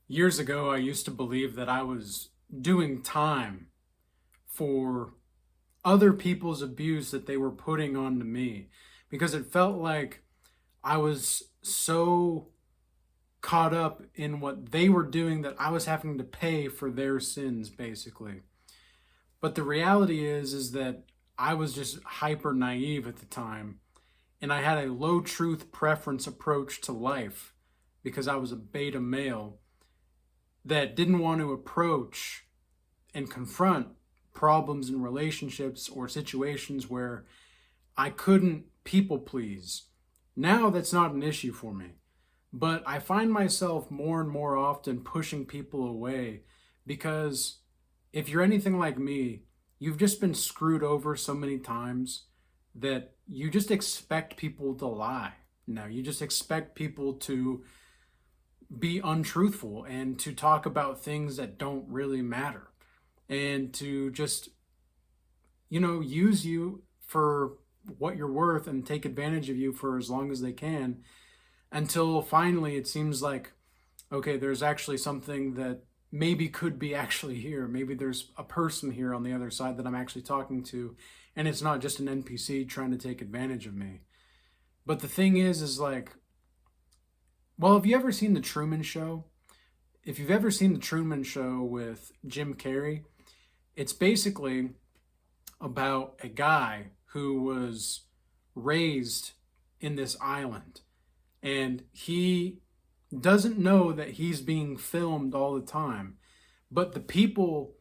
Years ago, I used to believe that I was doing time for other people's abuse that they were putting onto me because it felt like I was so caught up in what they were doing that I was having to pay for their sins, basically. But the reality is that I was just hyper naive at the time, and I had a low truth preference approach to life because I was a beta male that didn't want to approach and confront problems in relationships or situations where I couldn't people please. Now that's not an issue for me, but I find myself more and more often pushing people away because if you're anything like me, you've just been screwed over so many times that you just expect people to lie. No, you just expect people to be untruthful and to talk about things that don't really matter and to just, use you for what you're worth and take advantage of you for as long as they can until finally it seems like, okay, there's actually something that maybe could be actually here. Maybe there's a person here on the other side that I'm actually talking to, and it's not just an NPC trying to take advantage of me. But the thing is like, well, have you ever seen The Truman Show? If you've ever seen The Truman Show with Jim Carrey, it's basically about a guy who was raised in this island and he doesn't know that he's being filmed all the time. But the people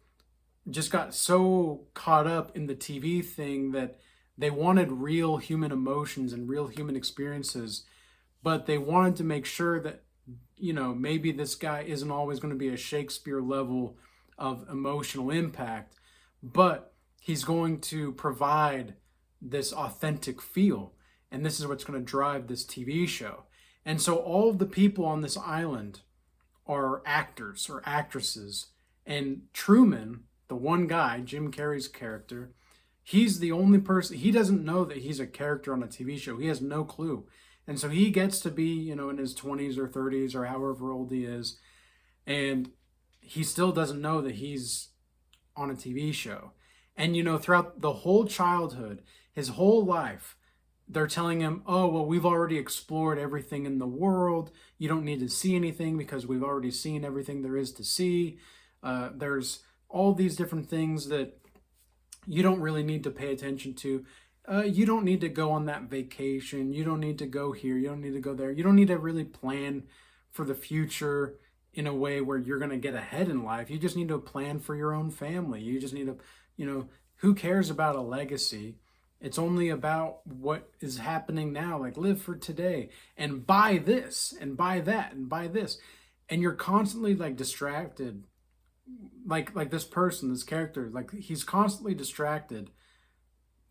just got so caught up in the TV thing that they wanted real human emotions and real human experiences, but they wanted to make sure that, maybe this guy isn't always going to be a Shakespeare level of emotional impact, but he's going to provide this authentic feel. And this is what's going to drive this TV show. And so all of the people on this island are actors or actresses. And Truman, the one guy, Jim Carrey's character, he's the only person, he doesn't know that he's a character on a TV show. He has no clue. And so he gets to be, in his 20s or 30s or however old he is. And he still doesn't know that he's on a TV show. And, throughout the whole childhood, his whole life, they're telling him, oh, well, we've already explored everything in the world. You don't need to see anything because we've already seen everything there is to see. There's all these different things that you don't really need to pay attention to. You don't need to go on that vacation. You don't need to go here. You don't need to go there. You don't need to really plan for the future in a way where you're going to get ahead in life. You just need to plan for your own family. You just need to, who cares about a legacy? It's only about what is happening now. Like, live for today and buy this and buy that and buy this. And you're constantly like distracted. Like this person, this character, like he's constantly distracted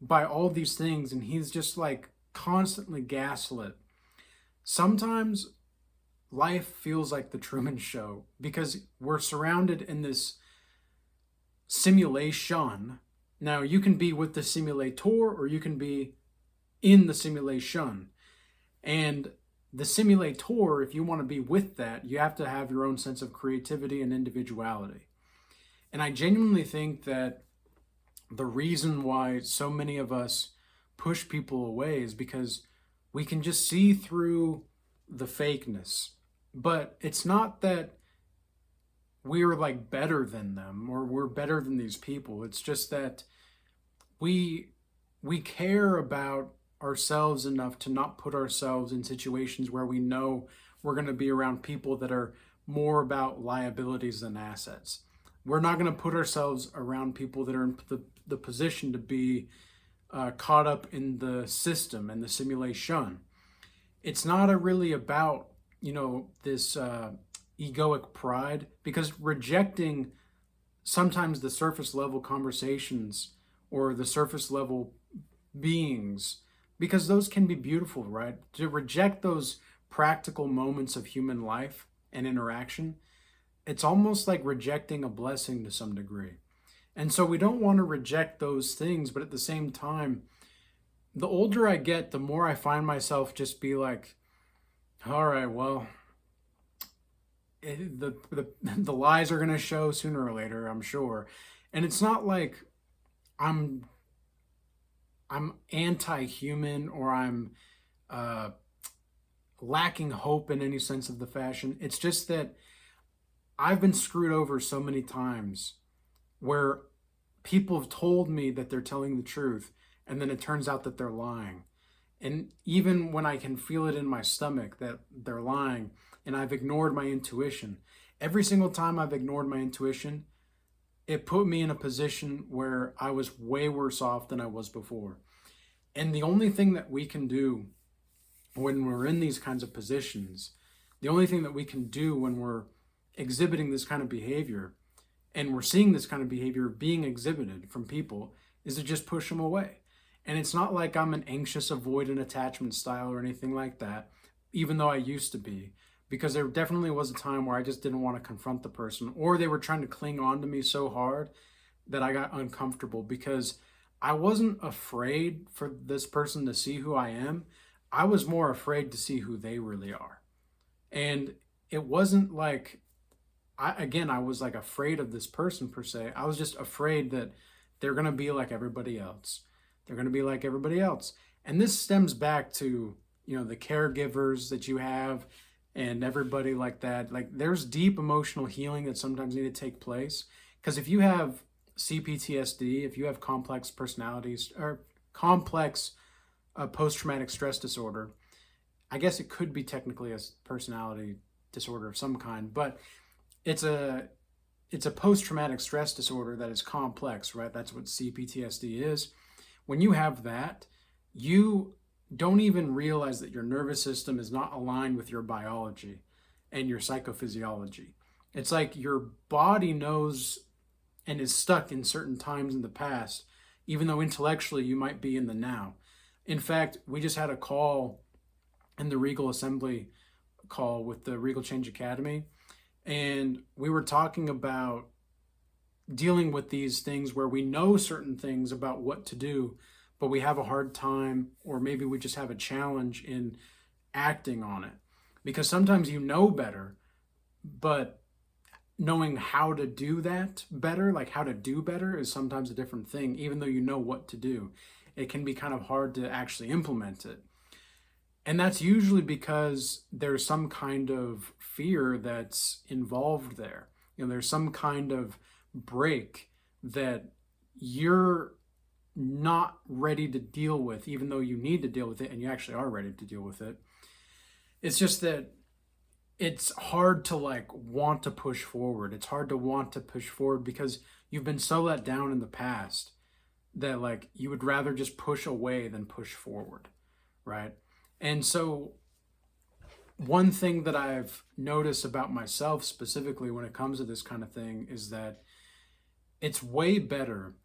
by all these things and he's just like constantly gaslit. Sometimes life feels like the Truman Show because we're surrounded in this simulation. Now, you can be with the simulator or you can be in the simulation. And the simulator, if you want to be with that, you have to have your own sense of creativity and individuality. And I genuinely think that the reason why so many of us push people away is because we can just see through the fakeness. But it's not that we're like better than them or we're better than these people. It's just that we care about ourselves enough to not put ourselves in situations where we know we're going to be around people that are more about liabilities than assets. We're not going to put ourselves around people that are in the position to be caught up in the system and the simulation. It's not really about, this egoic pride, because rejecting sometimes the surface level conversations or the surface level beings, because those can be beautiful, right? To reject those practical moments of human life and interaction, it's almost like rejecting a blessing to some degree. And so we don't want to reject those things, but at the same time, the older I get, the more I find myself just be like, all right, well, the lies are going to show sooner or later, I'm sure. And it's not like I'm I'm anti-human, or I'm uh, lacking hope in any sense of the fashion. It's just that I've been screwed over so many times where people have told me that they're telling the truth, and then it turns out that they're lying. And even when I can feel it in my stomach that they're lying, and I've ignored my intuition, every single time I've ignored my intuition, it put me in a position where I was way worse off than I was before. And the only thing that we can do when we're in these kinds of positions, the only thing that we can do when we're exhibiting this kind of behavior, and we're seeing this kind of behavior being exhibited from people, is to just push them away. And it's not like I'm an anxious avoidant attachment style or anything like that, even though I used to be, because there definitely was a time where I just didn't want to confront the person, or they were trying to cling on to me so hard that I got uncomfortable, because I wasn't afraid for this person to see who I am. I was more afraid to see who they really are. And it wasn't like, I was like afraid of this person per se. I was just afraid that they're going to be like everybody else. They're going to be like everybody else. And this stems back to, the caregivers that you have and everybody like that. Like, there's deep emotional healing that sometimes need to take place. Because if you have CPTSD, if you have complex personalities or complex post-traumatic stress disorder, I guess it could be technically a personality disorder of some kind, but it's a post-traumatic stress disorder that is complex, right? That's what CPTSD is. When you have that, you don't even realize that your nervous system is not aligned with your biology and your psychophysiology. It's like your body knows and is stuck in certain times in the past, even though intellectually you might be in the now. In fact, we just had a call in the Regal Assembly call with the Regal Change Academy, and we were talking about dealing with these things where we know certain things about what to do, but we have a hard time, or maybe we just have a challenge in acting on it. Because sometimes you know better, but knowing how to do that better, like how to do better, is sometimes a different thing, even though you know what to do. It can be kind of hard to actually implement it. And that's usually because there's some kind of fear that's involved there. There's some kind of break that you're not ready to deal with, even though you need to deal with it and you actually are ready to deal with it. It's just that it's hard to want to push forward. It's hard to want to push forward because you've been so let down in the past that you would rather just push away than push forward, right? And so one thing that I've noticed about myself specifically when it comes to this kind of thing is that it's way better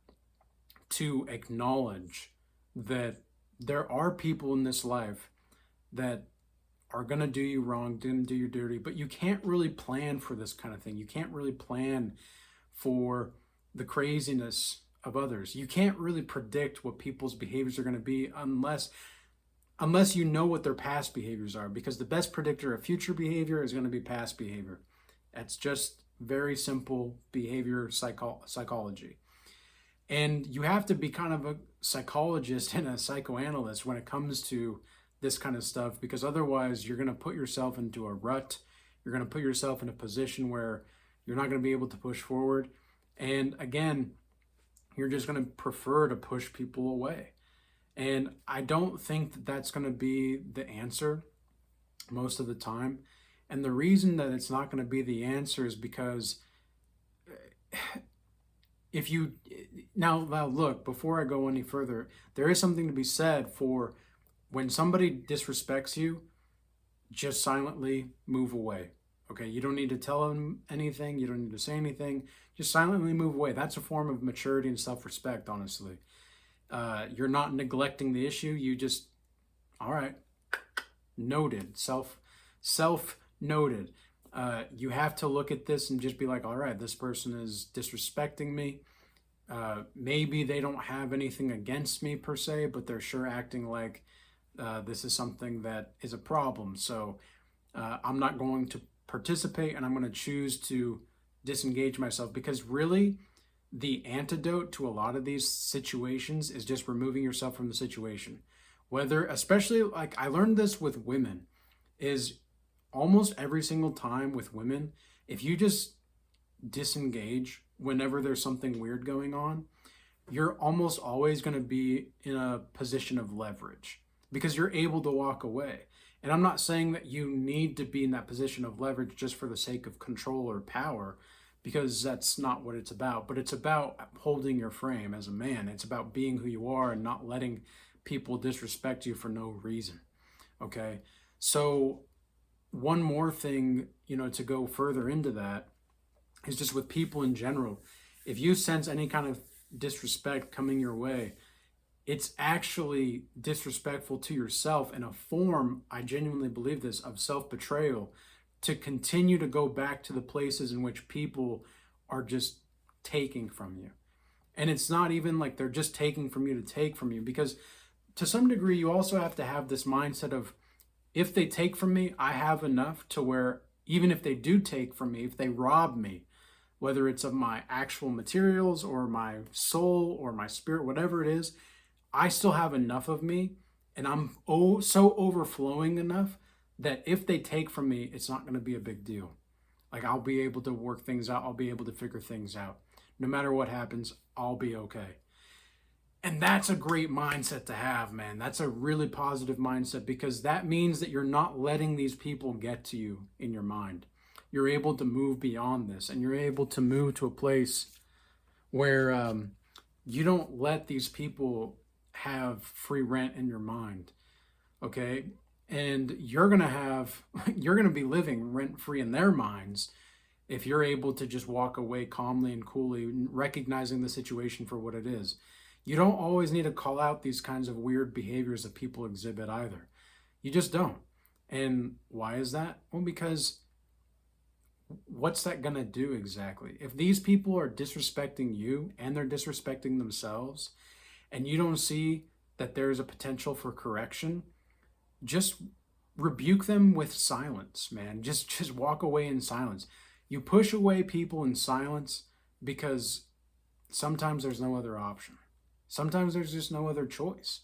to acknowledge that there are people in this life that are going to do you wrong, didn't do you dirty, but you can't really plan for this kind of thing. You can't really plan for the craziness of others. You can't really predict what people's behaviors are going to be unless you know what their past behaviors are, because the best predictor of future behavior is going to be past behavior. That's just very simple behavior psychology. And you have to be kind of a psychologist and a psychoanalyst when it comes to this kind of stuff, because otherwise you're going to put yourself into a rut. You're going to put yourself in a position where you're not going to be able to push forward. And again, you're just going to prefer to push people away. And I don't think that that's going to be the answer most of the time. And the reason that it's not going to be the answer is because if you now look, before I go any further, there is something to be said for when somebody disrespects you, just silently move away. Okay, you don't need to tell them anything. You don't need to say anything. Just silently move away. That's a form of maturity and self-respect, honestly. You're not neglecting the issue. You just, all right, noted, self noted. You have to look at this and just be like, all right, this person is disrespecting me. Maybe they don't have anything against me per se, but they're sure acting like this is something that is a problem. So I'm not going to participate and I'm going to choose to disengage myself, because really the antidote to a lot of these situations is just removing yourself from the situation. Whether, especially like I learned this with women, is almost every single time with women, if you just disengage whenever there's something weird going on, you're almost always going to be in a position of leverage because you're able to walk away. And I'm not saying that you need to be in that position of leverage just for the sake of control or power, because that's not what it's about. But it's about holding your frame as a man. It's about being who you are and not letting people disrespect you for no reason. Okay? So one more thing, to go further into that is just with people in general. If you sense any kind of disrespect coming your way, it's actually disrespectful to yourself in a form, I genuinely believe this, of self-betrayal, to continue to go back to the places in which people are just taking from you. And it's not even like they're just taking from you to take from you, because to some degree you also have to have this mindset of, if they take from me, I have enough to where even if they do take from me, if they rob me, whether it's of my actual materials or my soul or my spirit, whatever it is, I still have enough of me, and I'm so overflowing enough that if they take from me, it's not going to be a big deal. Like, I'll be able to work things out. I'll be able to figure things out. No matter what happens, I'll be okay. And that's a great mindset to have, man. That's a really positive mindset, because that means that you're not letting these people get to you in your mind. You're able to move beyond this, and you're able to move to a place where you don't let these people have free rent in your mind, okay? And you're gonna be living rent free in their minds if you're able to just walk away calmly and coolly, recognizing the situation for what it is. You don't always need to call out these kinds of weird behaviors that people exhibit either. You just don't. And why is that? Well, because what's that gonna do exactly? If these people are disrespecting you and they're disrespecting themselves, and you don't see that there's a potential for correction, just rebuke them with silence, man. Just walk away in silence. You push away people in silence because sometimes there's no other option. Sometimes there's just no other choice.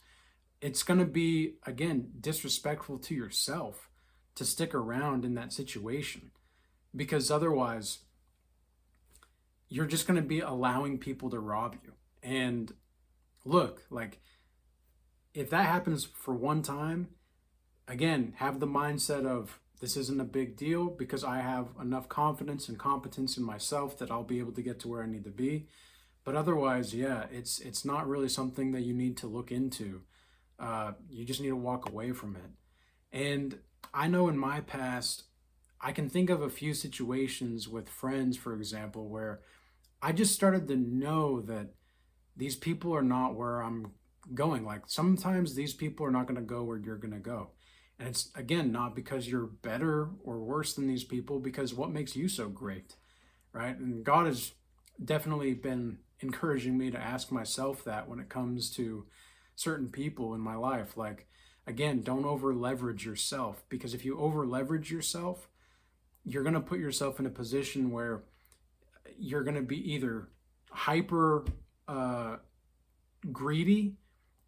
It's going to be, again, disrespectful to yourself to stick around in that situation, because otherwise you're just going to be allowing people to rob you. And look, like, if that happens for one time, again, have the mindset of, this isn't a big deal because I have enough confidence and competence in myself that I'll be able to get to where I need to be. But otherwise, yeah, it's not really something that you need to look into. You just need to walk away from it. And I know in my past, I can think of a few situations with friends, for example, where I just started to know that these people are not where I'm going. Like, sometimes these people are not going to go where you're going to go. And it's, again, not because you're better or worse than these people, because what makes you so great, right? And God has definitely been encouraging me to ask myself that when it comes to certain people in my life. Like, again, don't over leverage yourself, because if you over leverage yourself, you're going to put yourself in a position where you're going to be either hyper greedy,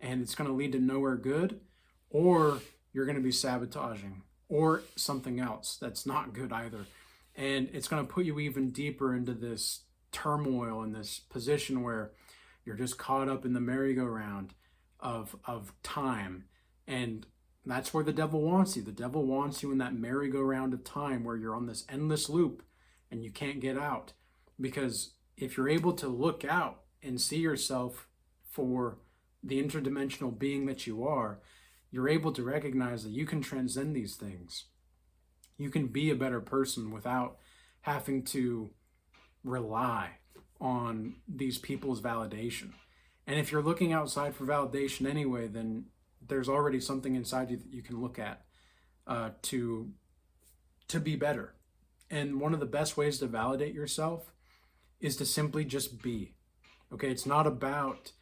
and it's going to lead to nowhere good, or you're going to be sabotaging, or something else that's not good either. And it's going to put you even deeper into this turmoil, in this position where you're just caught up in the merry-go-round of time. And that's where the devil wants you. The devil wants you in that merry-go-round of time where you're on this endless loop and you can't get out. Because if you're able to look out and see yourself for the interdimensional being that you are, you're able to recognize that you can transcend these things. You can be a better person without having to rely on these people's validation. And if you're looking outside for validation anyway, then there's already something inside you that you can look at to be better. And one of the best ways to validate yourself is to simply just be. Okay, it's not about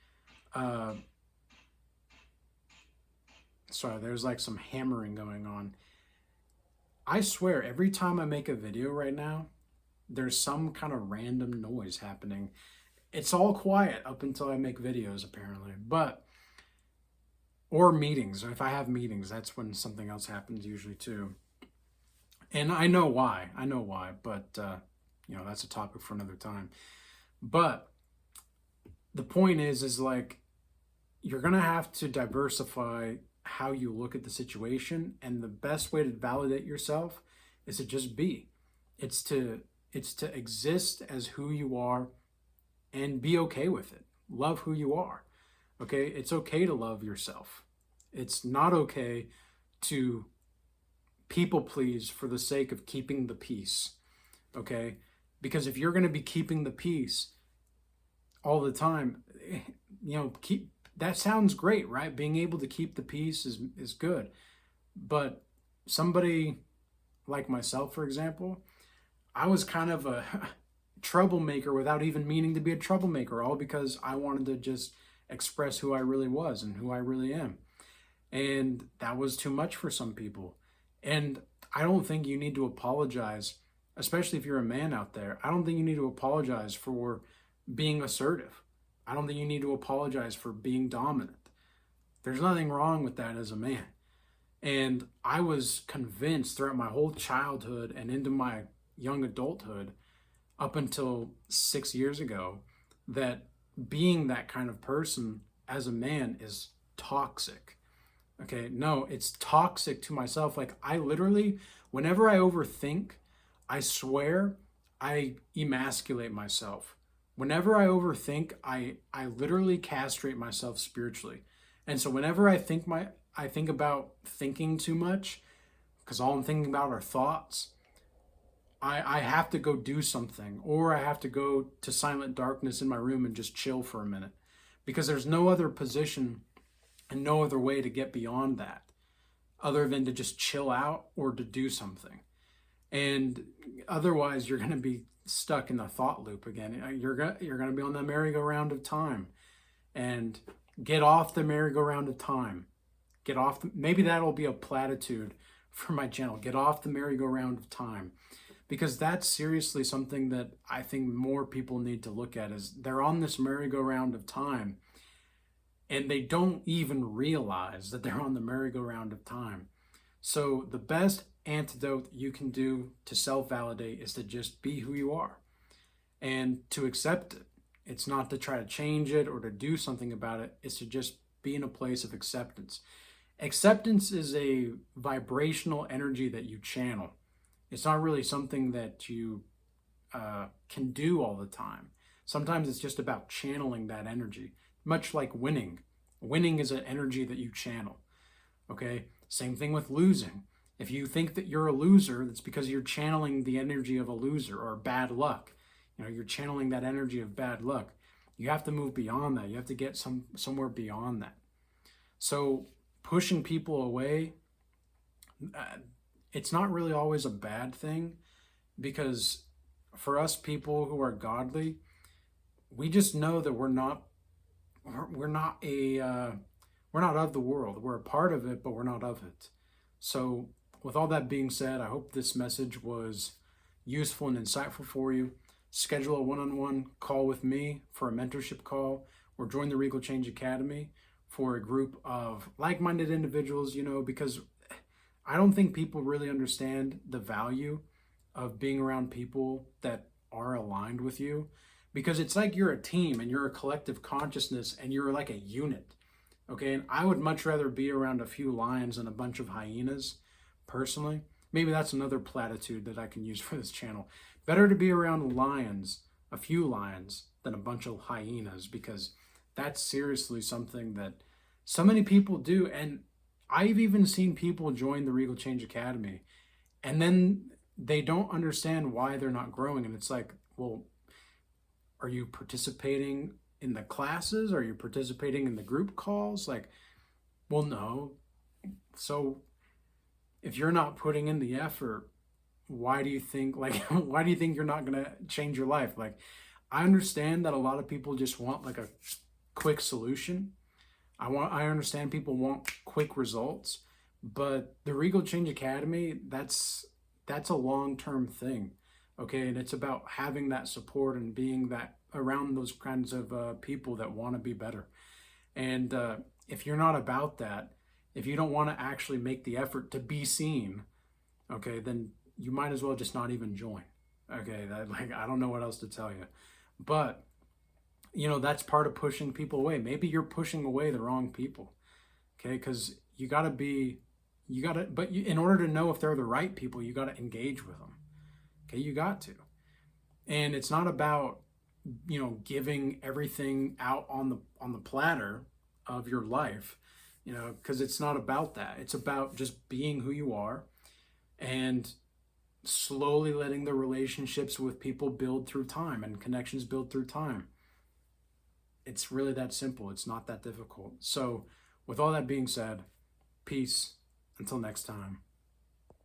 sorry, there's like some hammering going on. I swear, every time I make a video right now, there's some kind of random noise happening. It's all quiet up until I make videos, apparently. But, or meetings. If I have meetings, that's when something else happens usually too. And I know why. I know why. But, that's a topic for another time. But the point is like, you're going to have to diversify how you look at the situation. And the best way to validate yourself is to just be. It's to exist as who you are and be okay with it. Love who you are. Okay? It's okay to love yourself. It's not okay to people please for the sake of keeping the peace. Okay? Because if you're going to be keeping the peace all the time, that sounds great, right? Being able to keep the peace is good. But somebody like myself, for example, I was kind of a troublemaker without even meaning to be a troublemaker, all because I wanted to just express who I really was and who I really am. And that was too much for some people. And I don't think you need to apologize, especially if you're a man out there. I don't think you need to apologize for being assertive. I don't think you need to apologize for being dominant. There's nothing wrong with that as a man. And I was convinced throughout my whole childhood and into my young adulthood, up until 6 years ago, that being that kind of person as a man is toxic. Okay, no, it's toxic to myself. Like, I literally, whenever I overthink, I swear I emasculate myself. Whenever I overthink, I literally castrate myself spiritually. And so whenever I think about thinking too much, because all I'm thinking about are thoughts, I have to go do something, or I have to go to silent darkness in my room and just chill for a minute, because there's no other position and no other way to get beyond that other than to just chill out or to do something. And otherwise you're going to be stuck in the thought loop again. You're going to be on the merry-go-round of time. And get off the merry-go-round of time. Maybe that'll be a platitude for my channel. Get off the merry-go-round of time. Because that's seriously something that I think more people need to look at, is they're on this merry-go-round of time and they don't even realize that they're on the merry-go-round of time. So the best antidote you can do to self-validate is to just be who you are and to accept it. It's not to try to change it or to do something about it. It's to just be in a place of acceptance. Acceptance is a vibrational energy that you channel. It's not really something that you can do all the time. Sometimes it's just about channeling that energy, much like winning. Winning is an energy that you channel. Okay? Same thing with losing. If you think that you're a loser, that's because you're channeling the energy of a loser or bad luck. You're channeling that energy of bad luck. You have to move beyond that. You have to get somewhere beyond that. So pushing people away, it's not really always a bad thing, because for us people who are godly, we just know that we're not of the world. We're a part of it, but we're not of it. So with all that being said, I hope this message was useful and insightful for you. Schedule a one-on-one call with me for a mentorship call, or join the Regal Change Academy for a group of like-minded individuals, because I don't think people really understand the value of being around people that are aligned with you, because it's like you're a team and you're a collective consciousness and you're like a unit. Okay, and I would much rather be around a few lions than a bunch of hyenas, personally. Maybe that's another platitude that I can use for this channel. Better to be around lions, a few lions, than a bunch of hyenas, because that's seriously something that so many people do. And I've even seen people join the Regal Change Academy and then they don't understand why they're not growing. And it's like, well, are you participating in the classes? Are you participating in the group calls? Like, well, no. So if you're not putting in the effort, why do you think you're not going to change your life? Like, I understand that a lot of people just want like a quick solution. I understand people want quick results, but the Regal Change Academy, that's that's a long-term thing. Okay. And it's about having that support and being that around those kinds of people that want to be better. And if you're not about that, if you don't want to actually make the effort to be seen, okay, then you might as well just not even join. Okay, that, like, I don't know what else to tell you. But that's part of pushing people away. Maybe you're pushing away the wrong people. Okay, because in order to know if they're the right people, you got to engage with them. Okay, you got to. And it's not about giving everything out on the platter of your life, because it's not about that. It's about just being who you are and slowly letting the relationships with people build through time and connections build through time. It's really that simple. It's not that difficult. So with all that being said, peace until next time.